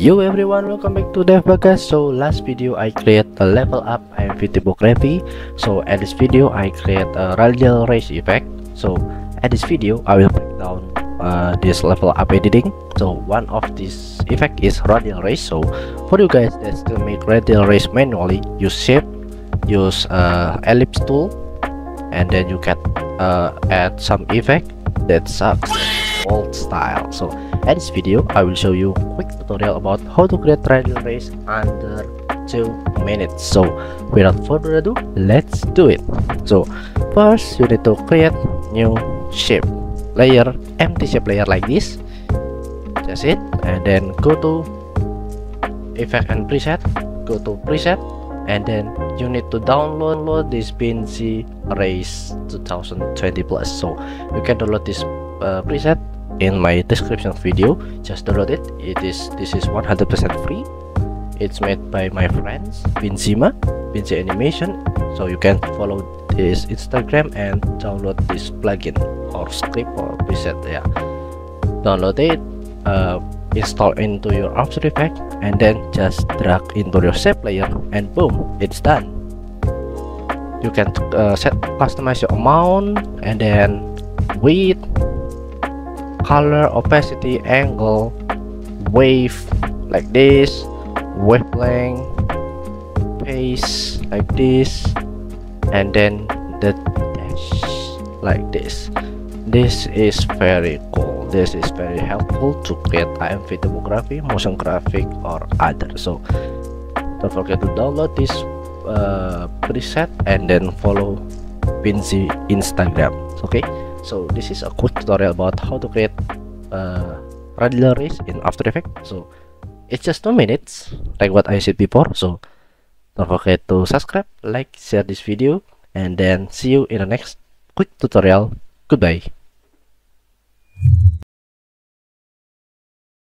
Yo everyone, welcome back to TFBAGAS. So last video I create a level up and typography. So at this video I create a radial raise effect. So at this video I will break down this level up editing. So one of this effect is radial raise. So for you guys that still make radial raise manually, use shape, use ellipse tool, and then you can add some effect that sucks old style. So at this video I will show you quick tutorial about how to create radial raise under 2 minutes. So without further ado, let's do it. So first you need to create new shape layer, empty shape layer like this, that's it. And then go to effect and preset, go to preset, and then you need to download this PNG Raise 2020 plus. So you can download this preset in my description video. Just download it. This is 100% free. It's made by my friends Vinci Animation. So you can follow this Instagram and download this plugin or script or preset. Yeah, download it, install into your After Effects, and then just drag into your shape layer, and boom, it's done. You can customize your amount, and then width, color, opacity, angle, wave like this, wavelength, pace like this, and then the dash like this. This is very cool. This is very helpful to create AMV typography, motion graphic, or other. So don't forget to download this preset and then follow Vinci Instagram. Okay, so this is a quick tutorial about how to create radial raise in After Effects. So it's just 2 minutes like what I said before. So don't forget to subscribe, like, share this video, and then see you in the next quick tutorial. Goodbye.